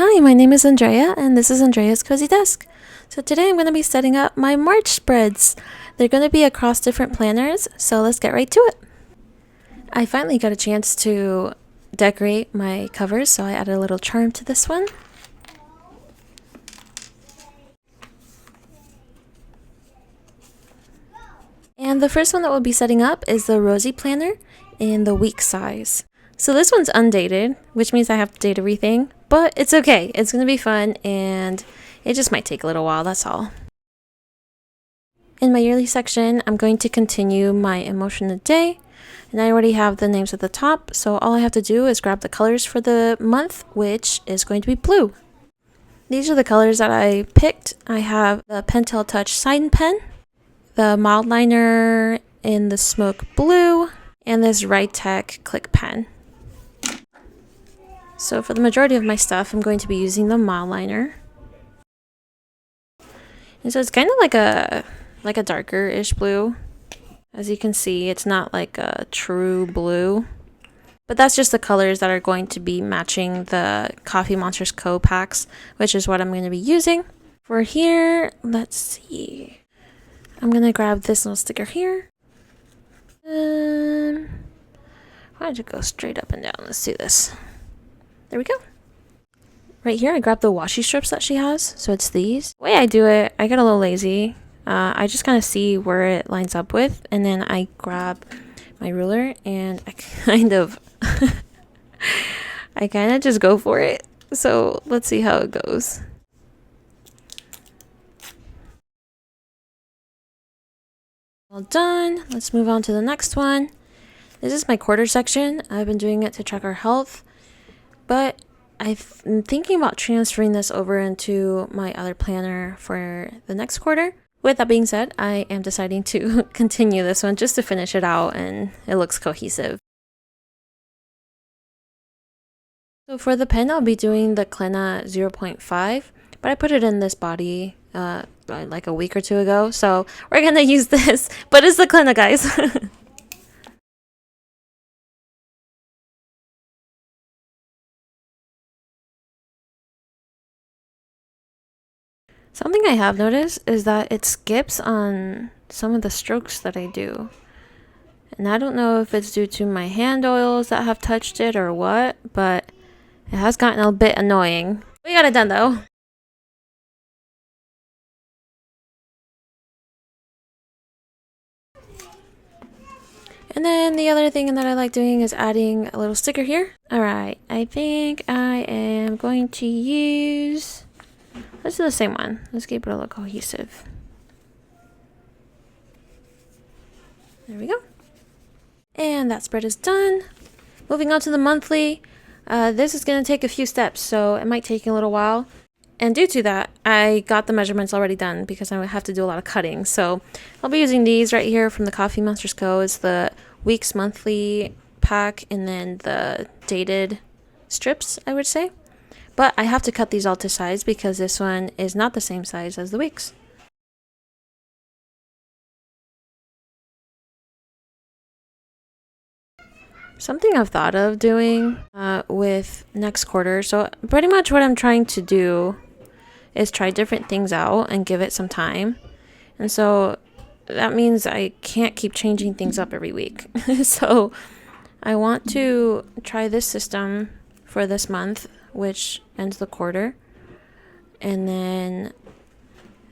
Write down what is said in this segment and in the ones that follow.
Hi, my name is Andrea, and this is Andrea's Cozy Desk. So today I'm going to be setting up my March spreads. They're going to be across different planners, so let's get right to it. I finally got a chance to decorate my covers, so I added a little charm to this one. And the first one that we'll be setting up is the Rosie Planner in the week size. So this one's undated, which means I have to date everything, but it's okay. It's going to be fun, and it just might take a little while, that's all. In my yearly section, I'm going to continue my emotion of the day, and I already have the names at the top, so all I have to do is grab the colors for the month, which is going to be blue. These are the colors that I picked. I have the Pentel Touch Sign Pen, the mild liner in the smoke blue, and this Tech Click Pen. So for the majority of my stuff, I'm going to be using the mild liner. And so it's kind of like a darker-ish blue. As you can see, it's not like a true blue. But that's just the colors that are going to be matching the TCMC packs, which is what I'm going to be using. For here, let's see. I'm going to grab this little sticker here. Why don't you go straight up and down? Let's do this. There we go. Right here, I grabbed the washi strips that she has, so it's these. The way I do it, I get a little lazy. I just kind of see where it lines up with, and then I grab my ruler and I kind of just go for it. So let's see how it goes. All done. Let's move on to the next one. This is my quarter section. I've been doing it to track our health, but I'm thinking about transferring this over into my other planner for the next quarter. With that being said, I am deciding to continue this one just to finish it out, and it looks cohesive. So for the pen, I'll be doing the Klena 0.5, but I put it in this body like a week or two ago, so we're gonna use this, but it's the Klena, guys. Something I have noticed is that it skips on some of the strokes that I do. And I don't know if it's due to my hand oils that have touched it or what, but it has gotten a bit annoying. We got it done though. And then the other thing that I like doing is adding a little sticker here. Alright, I think I am going to use... Let's do the same one. Let's keep it a little cohesive. There we go. And that spread is done. Moving on to the monthly. This is going to take a few steps, so it might take a little while. And due to that, I got the measurements already done because I have to do a lot of cutting. So I'll be using these right here from thecoffeemonsterzco. It's the week's monthly pack and then the dated strips, I would say. But I have to cut these all to size because this one is not the same size as the weeks. Something I've thought of doing with next quarter. So pretty much what I'm trying to do is try different things out and give it some time. And so that means I can't keep changing things up every week. So I want to try this system for this month, which ends the quarter, and then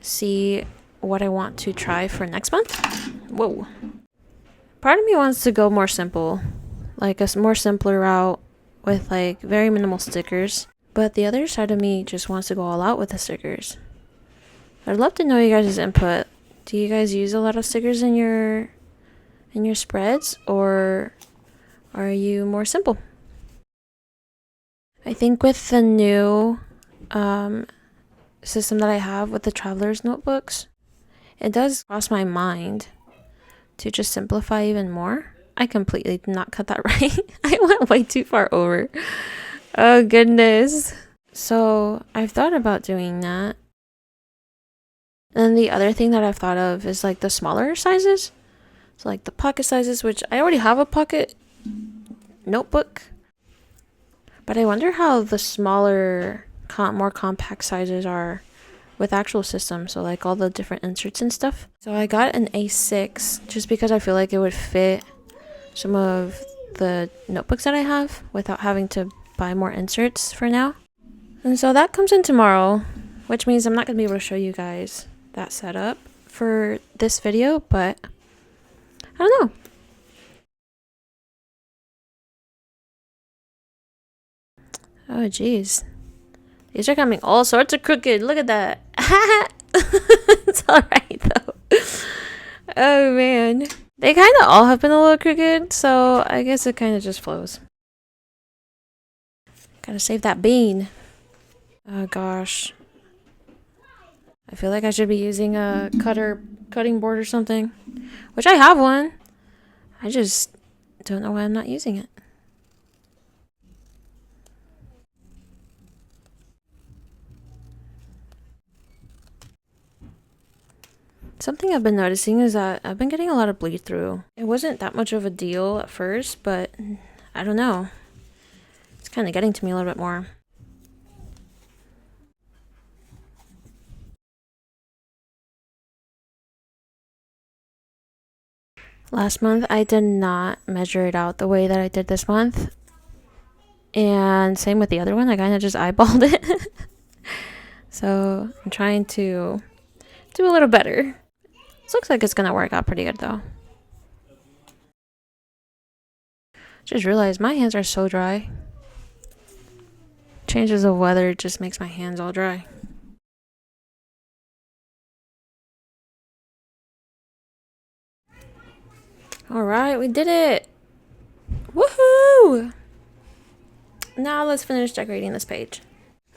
see what I want to try for next month. Whoa. Part of me wants to go more simple, like a more simpler route with like very minimal stickers, but the other side of me just wants to go all out with the stickers. I'd love to know you guys' input. Do you guys use a lot of stickers in your spreads, or are you more simple? I think with the new system that I have with the traveler's notebooks, it does cross my mind to just simplify even more. I completely did not cut that right. I went way too far over. Oh goodness. So I've thought about doing that. And the other thing that I've thought of is like the smaller sizes. So like the pocket sizes, which I already have a pocket notebook. But I wonder how the smaller more compact sizes are with actual systems, so like all the different inserts and stuff. So I got an A6 just because I feel like it would fit some of the notebooks that I have without having to buy more inserts for now. And so that comes in tomorrow, which means I'm not going to be able to show you guys that setup for this video, but I don't know. Oh geez, these are coming all sorts of crooked. Look at that. It's alright though. Oh man, they kind of all have been a little crooked, so I guess it kind of just flows. Gotta save that bean. Oh gosh, I feel like I should be using a cutting board or something, which I have one. I just don't know why I'm not using it. Something I've been noticing is that I've been getting a lot of bleed through. It wasn't that much of a deal at first, but I don't know. It's kind of getting to me a little bit more. Last month, I did not measure it out the way that I did this month. And same with the other one, I kind of just eyeballed it. So I'm trying to do a little better. This looks like it's gonna work out pretty good though. Just realized my hands are so dry. Changes of weather just makes my hands all dry. Alright, we did it! Woohoo! Now let's finish decorating this page.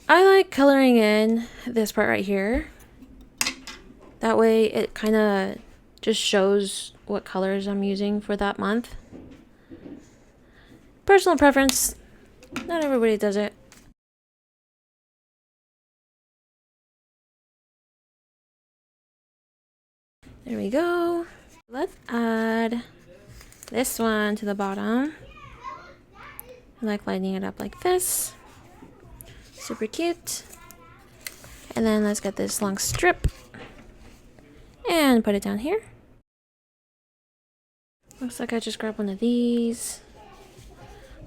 I like coloring in this part right here. That way it kind of just shows what colors I'm using for that month. Personal preference. Not everybody does it. There we go. Let's add this one to the bottom. I like lighting it up like this. Super cute. And then let's get this long strip and put it down here. Looks like I just grabbed one of these.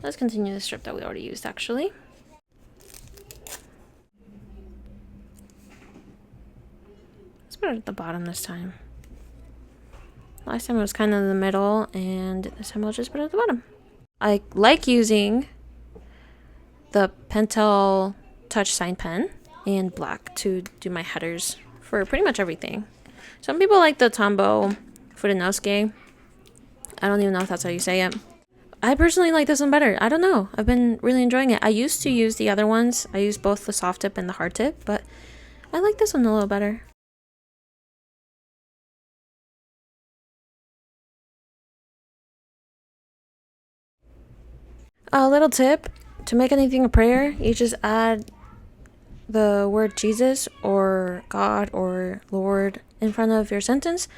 Let's continue the strip that we already used actually. Let's put it at the bottom this time. Last time it was kind of in the middle, and this time I'll just put it at the bottom. I like using the Pentel Touch Sign Pen and black to do my headers for pretty much everything. Some people like the Tombow Fudenosuke. I don't even know if that's how you say it. I personally like this one better. I don't know. I've been really enjoying it. I used to use the other ones. I used both the soft tip and the hard tip, but I like this one a little better. A little tip, to make anything a prayer, you just add the word Jesus or God or Lord in front of your sentence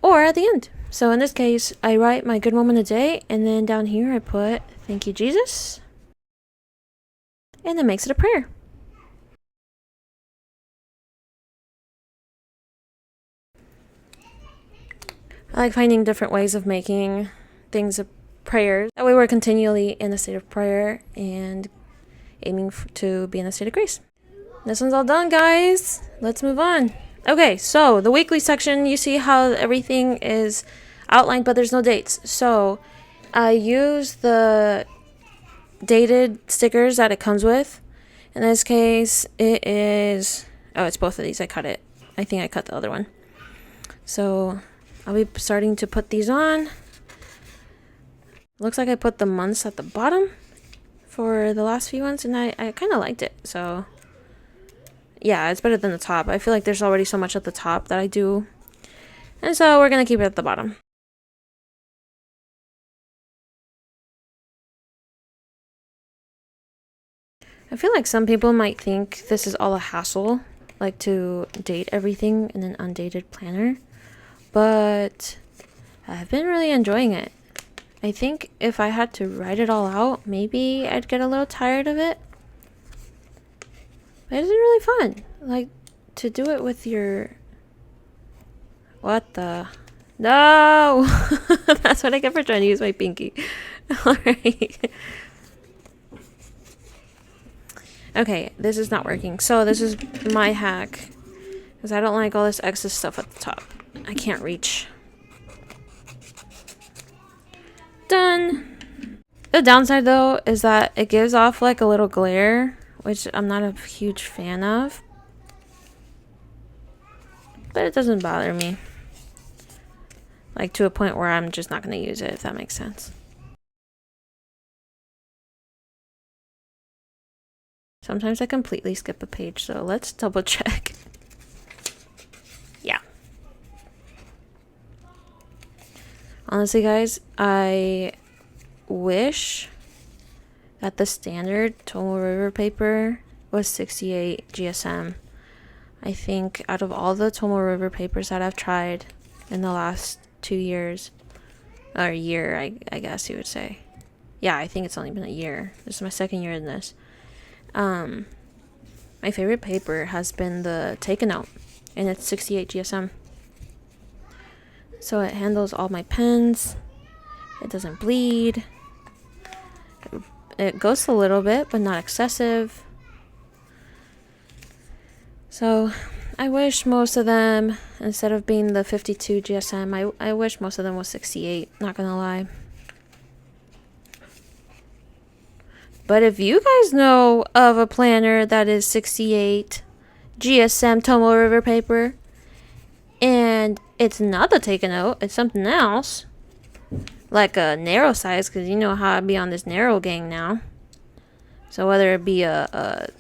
or at the end. So in this case, I write my good moment of the day, and then down here I put thank you Jesus, and it makes it a prayer. I like finding different ways of making things a prayer. That way we're continually in a state of prayer and aiming to be in a state of grace. This one's all done, guys. Let's move on. Okay, so the weekly section, you see how everything is outlined, but there's no dates. So I use the dated stickers that it comes with. In this case, it is... Oh, it's both of these. I cut it. I think I cut the other one. So I'll be starting to put these on. Looks like I put the months at the bottom for the last few ones, and I kind of liked it. So yeah, it's better than the top. I feel like there's already so much at the top that I do, and so we're gonna keep it at the bottom. I feel like some people might think this is all a hassle, like to date everything in an undated planner, but I've been really enjoying it. I think if I had to write it all out, maybe I'd get a little tired of it. But it's really fun. Like, to do it with your... What the... No! That's what I get for trying to use my pinky. Alright. Okay, this is not working. So this is my hack. Because I don't like all this excess stuff at the top. I can't reach. Done! The downside though is that it gives off like a little glare, which I'm not a huge fan of. But it doesn't bother me. Like to a point where I'm just not going to use it, if that makes sense. Sometimes I completely skip a page, so let's double check. Yeah. Honestly, guys, I wish that the standard Tomoe River paper was 68 GSM. I think out of all the Tomoe River papers that I've tried in the last 2 years, or a year, I guess you would say. Yeah, I think it's only been a year. This is my second year in this. My favorite paper has been the Techo, and it's 68 GSM. So it handles all my pens. It doesn't bleed. It goes a little bit, but not excessive. So I wish most of them, instead of being the 52 GSM, I wish most of them was 68, not gonna lie. But if you guys know of a planner that is 68 GSM Tomoe River paper, and it's not the Techo, it's something else, like a narrow size, because you know how I be on this narrow gang now. So whether it be a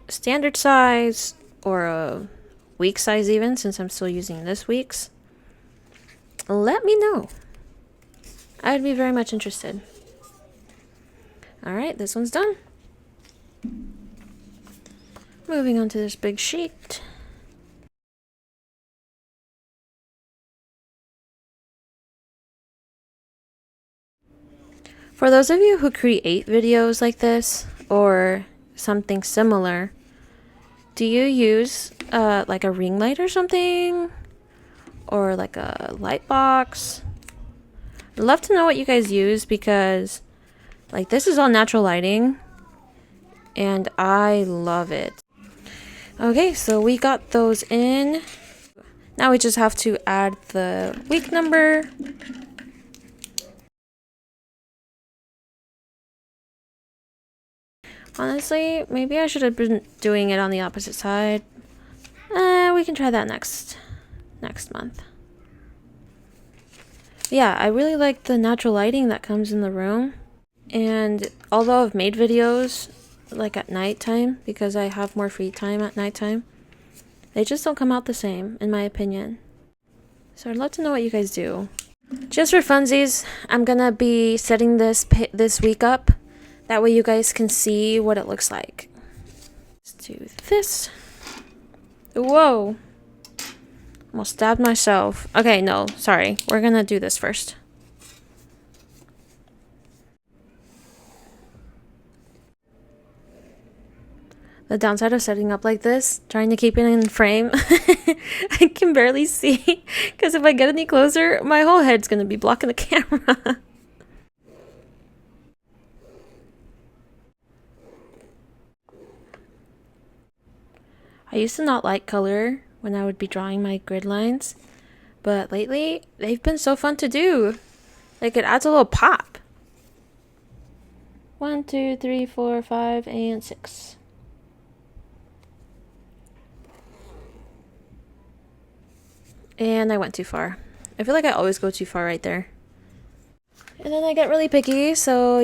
standard size or a week size even, since I'm still using this week's, let me know. I would be very much interested. Alright, this one's done. Moving on to this big sheet. For those of you who create videos like this or something similar, do you use like a ring light or something? Or like a light box? I'd love to know what you guys use, because like this is all natural lighting and I love it. Okay, so we got those in. Now we just have to add the week number. Honestly, maybe I should have been doing it on the opposite side. We can try that next month. Yeah, I really like the natural lighting that comes in the room. And although I've made videos like at nighttime, because I have more free time at nighttime, they just don't come out the same, in my opinion. So I'd love to know what you guys do. Just for funsies, I'm gonna be setting this week up. That way you guys can see what it looks like. Let's do this. Whoa. Almost stabbed myself. Okay, no, sorry. We're gonna do this first. The downside of setting up like this, trying to keep it in frame, I can barely see. Because if I get any closer, my whole head's gonna be blocking the camera. I used to not like color when I would be drawing my grid lines, but lately they've been so fun to do. Like, it adds a little pop. 1, 2, 3, 4, 5, and 6. And I went too far. I feel like I always go too far right there. And then I get really picky, so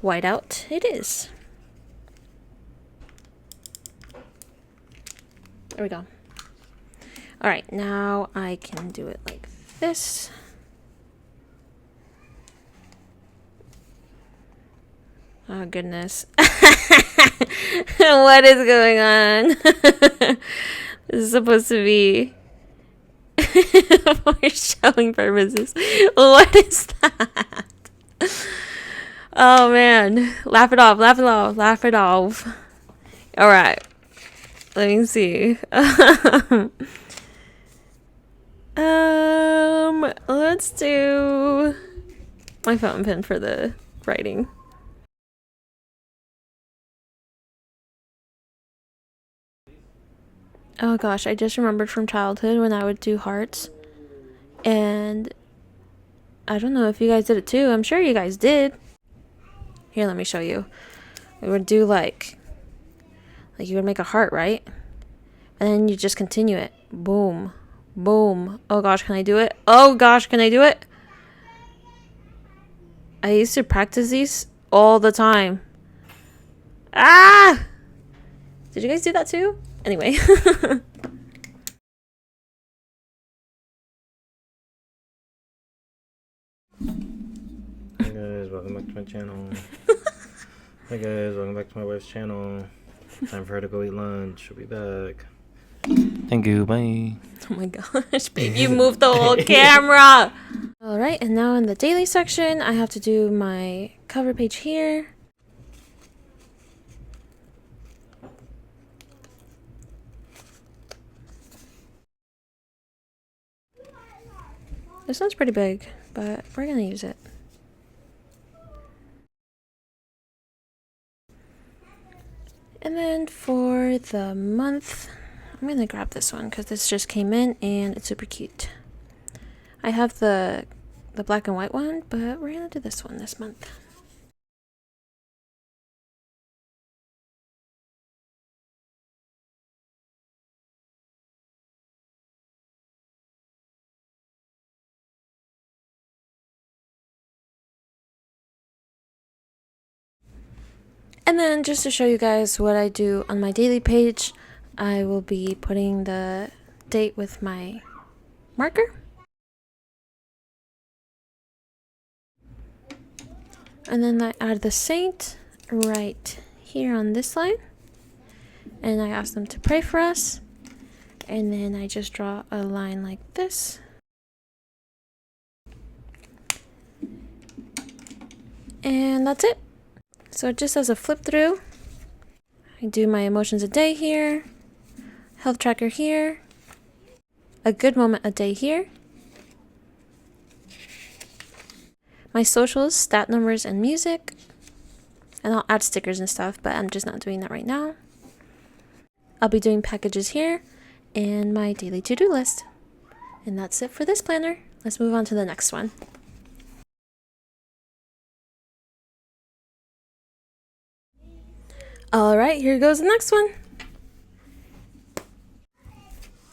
whiteout it is. There we go. Alright, now I can do it like this. Oh goodness. What is going on? This is supposed to be for showing purposes. What is that? Oh man, laugh it off, laugh it off, laugh it off. All right, let me see. Let's do my fountain pen for the writing. Oh gosh, I just remembered from childhood when I would do hearts, and I don't know if you guys did it too. I'm sure you guys did. Here, let me show you. We would do like you would make a heart, right? And then you just continue it. Boom. Boom. Oh gosh, can I do it? Oh gosh, can I do it? I used to practice these all the time. Ah! Did you guys do that too? Anyway. Hey guys, welcome back to my channel. Hey guys, welcome back to my wife's channel. Time for her to go eat lunch. She'll be back. Thank you, bye. Oh my gosh, babe, you moved the whole camera. Alright, and now in the daily section, I have to do my cover page here. This one's pretty big, but we're gonna use it. And then for the month, I'm gonna grab this one because this just came in and it's super cute. I have the black and white one, but we're gonna do this one this month. And then just to show you guys what I do on my daily page, I will be putting the date with my marker. And then I add the saint right here on this line. And I ask them to pray for us. And then I just draw a line like this. And that's it. So just as a flip through, I do my emotions a day here, health tracker here, a good moment a day here, my socials, stat numbers, and music, and I'll add stickers and stuff, but I'm just not doing that right now. I'll be doing packages here, and my daily to-do list. And that's it for this planner. Let's move on to the next one. Alright, here goes the next one.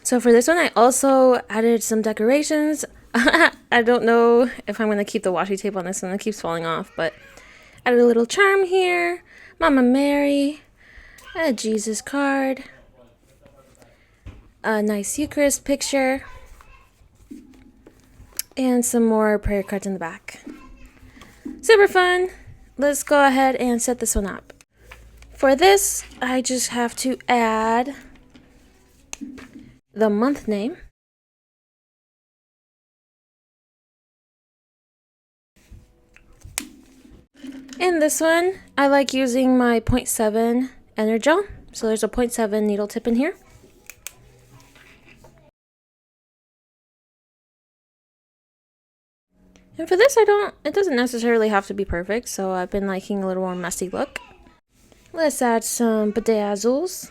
So for this one, I also added some decorations. I don't know if I'm going to keep the washi tape on this one. It keeps falling off, but added a little charm here, Mama Mary, a Jesus card, a nice Eucharist picture, and some more prayer cards in the back. Super fun. Let's go ahead and set this one up. For this, I just have to add the month name. In this one, I like using my 0.7 Energel. So there's a 0.7 needle tip in here. And for this, it doesn't necessarily have to be perfect, so I've been liking a little more messy look. Let's add some bedazzles.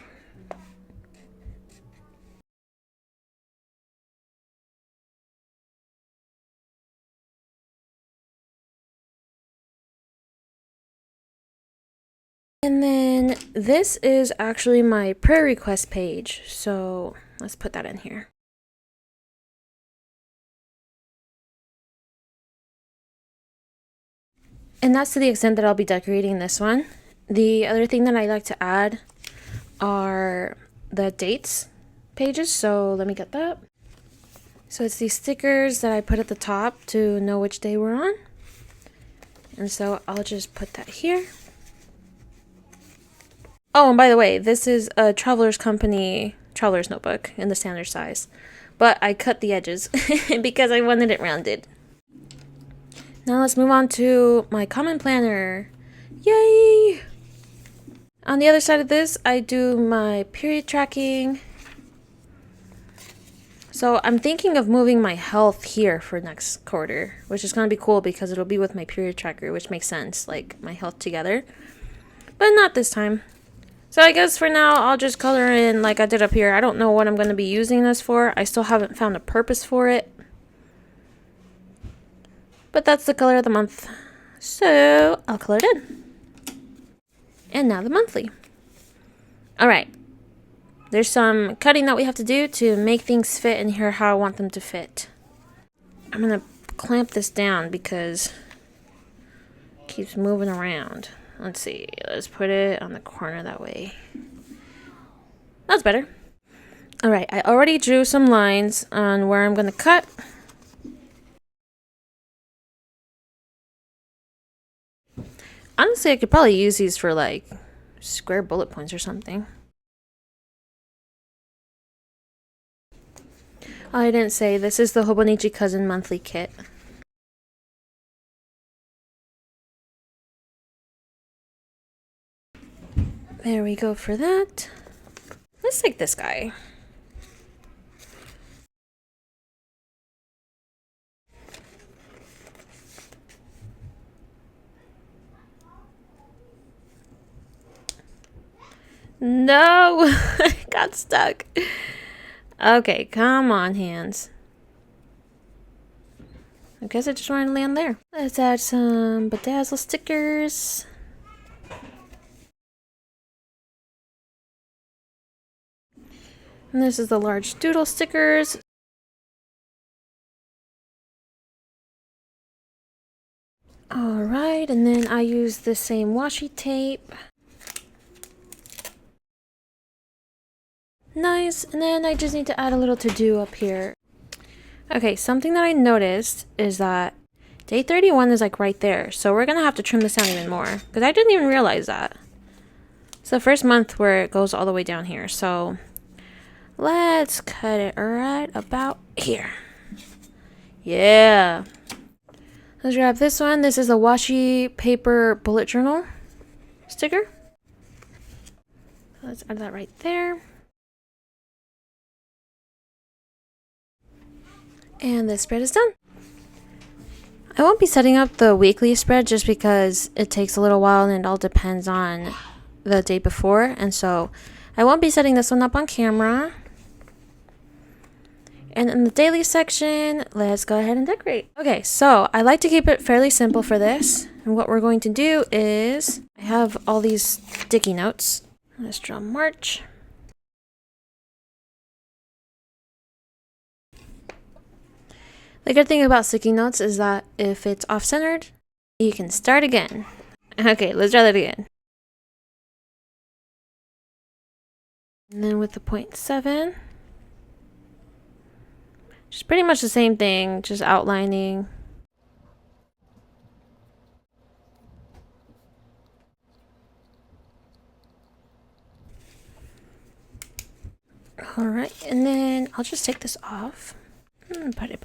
And then this is actually my prayer request page, so let's put that in here. And that's to the extent that I'll be decorating this one. The other thing that I like to add are the dates pages, so let me get that. So it's these stickers that I put at the top to know which day we're on. And so I'll just put that here. Oh, and by the way, this is a Traveler's Company Traveler's Notebook in the standard size. But I cut the edges because I wanted it rounded. Now let's move on to my common planner. Yay! On the other side of this, I do my period tracking. So I'm thinking of moving my health here for next quarter, which is going to be cool because it'll be with my period tracker, which makes sense, like my health together. But not this time. So I guess for now, I'll just color in like I did up here. I don't know what I'm going to be using this for. I still haven't found a purpose for it. But that's the color of the month. So I'll color it in. And now the monthly. Alright. There's some cutting that we have to do to make things fit in here how I want them to fit. I'm going to clamp this down because it keeps moving around. Let's see. Let's put it on the corner that way. That's better. Alright, I already drew some lines on where I'm going to cut. Honestly, I could probably use these for like square bullet points or something. Oh, I didn't say, this is the Hobonichi Cousin monthly kit. There we go for that. Let's take this guy. No! I got stuck. Okay, come on, hands. I guess I just wanted to land there. Let's add some bedazzle stickers. And this is the large doodle stickers. Alright, and then I use the same washi tape. Nice, and then I just need to add a little to-do up here. Okay, something that I noticed is that day 31 is like right there, so we're gonna have to trim this down even more, because I didn't even realize that. It's the first month where it goes all the way down here, so let's cut it right about here. Yeah. Let's grab this one. This is a washi paper bullet journal sticker. Let's add that right there. And this spread is done. I won't be setting up the weekly spread just because it takes a little while and it all depends on the day before. And so I won't be setting this one up on camera. And in the daily section, let's go ahead and decorate. Okay, so I like to keep it fairly simple for this. And what we're going to do is, I have all these sticky notes. Let's draw March. The good thing about sticky notes is that if it's off-centered, you can start again. Okay, let's try that again. And then with the 0.7, just pretty much the same thing, just outlining. Alright, and then I'll just take this off and put it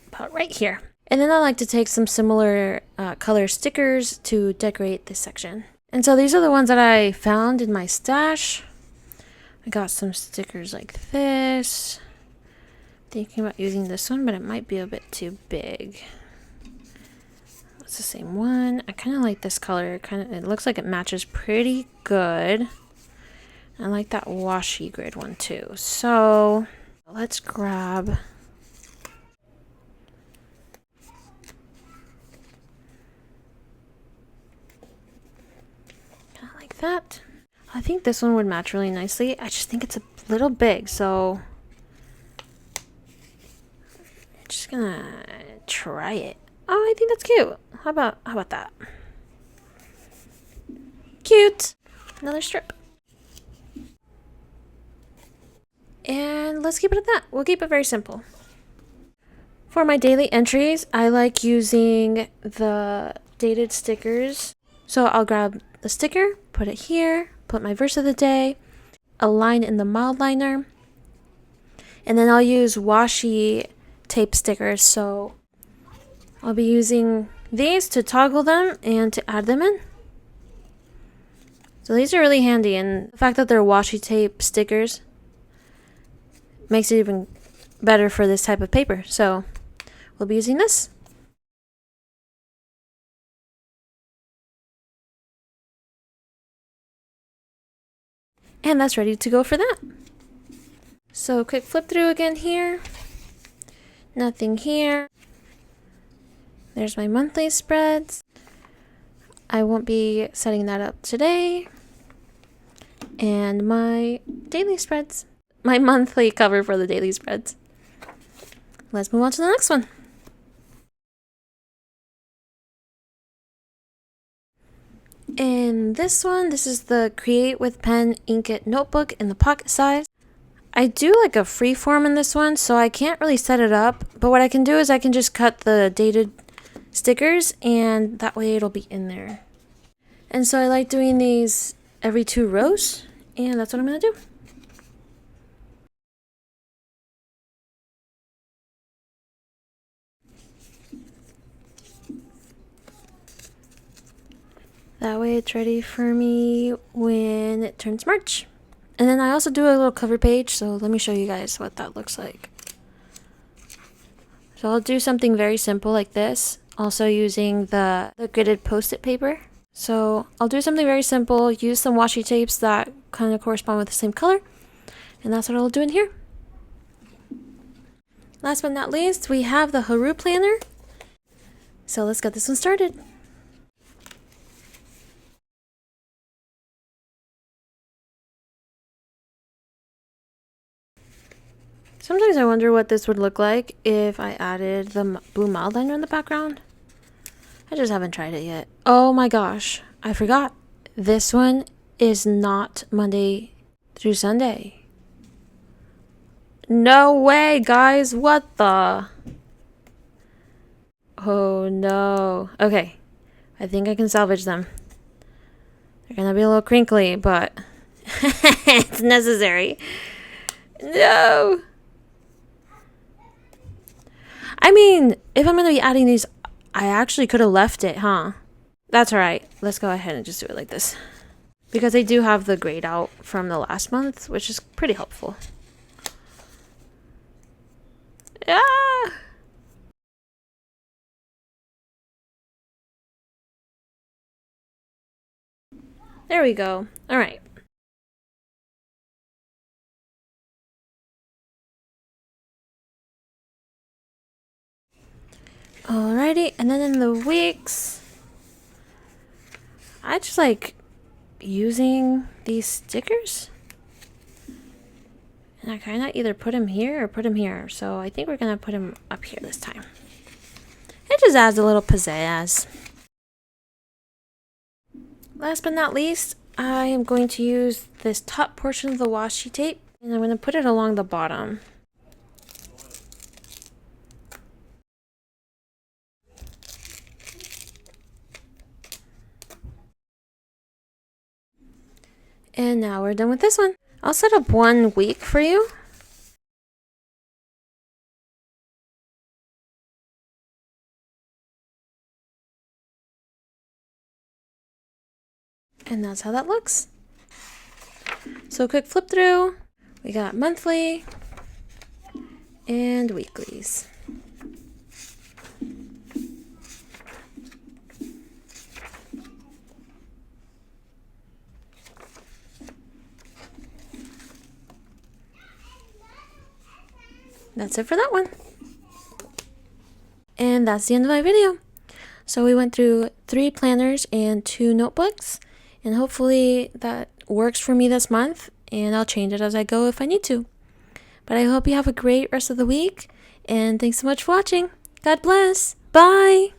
about right here. And then I like to take some similar color stickers to decorate this section. And so these are the ones that I found in my stash. I got some stickers like this. Thinking about using this one, but it might be a bit too big. It's the same one. I kind of like this color. It looks like it matches pretty good. I like that washi grid one too. So let's grab kind of like that. I think this one would match really nicely. I just think it's a little big, so I'm just gonna try it. Oh, I think that's cute. How about that? Cute. Another strip. And let's keep it at that. We'll keep it very simple. For my daily entries, I like using the dated stickers. So I'll grab the sticker, put it here, put my verse of the day, a line in the mild liner, and then I'll use washi tape stickers. So I'll be using these to toggle them and to add them in. So these are really handy, and the fact that they're washi tape stickers makes it even better for this type of paper. So we'll be using this. And that's ready to go for that. So quick flip through again here. Nothing here. There's my monthly spreads. I won't be setting that up today. And my daily spreads. My monthly cover for the daily spreads. Let's move on to the next one. In this one, this is the Create with Pen Inkjet notebook in the pocket size. I do like a free form in this one, so I can't really set it up. But what I can do is I can just cut the dated stickers, and that way it'll be in there. And so I like doing these every 2 rows, and that's what I'm going to do. That way it's ready for me when it turns March. And then I also do a little cover page, so let me show you guys what that looks like. So I'll do something very simple like this, also using the gridded post-it paper. So I'll do something very simple, use some washi tapes that kind of correspond with the same color, and that's what I'll do in here. Last but not least, we have the Haroo planner. So let's get this one started. Sometimes I wonder what this would look like if I added the blue mild liner in the background. I just haven't tried it yet. Oh my gosh, I forgot. This one is not Monday through Sunday. No way, guys. What the? Oh no. Okay, I think I can salvage them. They're gonna be a little crinkly, but it's necessary. No. I mean, if I'm going to be adding these, I actually could have left it, huh? That's alright. Let's go ahead and just do it like this. Because they do have the grade out from the last month, which is pretty helpful. Ah! There we go. Alright. Alrighty, and then in the weeks, I just like using these stickers. And I kind of either put them here or put them here. So I think we're going to put them up here this time. It just adds a little pizzazz. Last but not least, I am going to use this top portion of the washi tape. And I'm going to put it along the bottom. And now we're done with this one. I'll set up 1 week for you. And that's how that looks. So quick flip through. We got monthly and weeklies. That's it for that one. And that's the end of my video. So we went through 3 planners and 2 notebooks, and hopefully that works for me this month, and I'll change it as I go if I need to. But I hope you have a great rest of the week, and thanks so much for watching. God bless. Bye.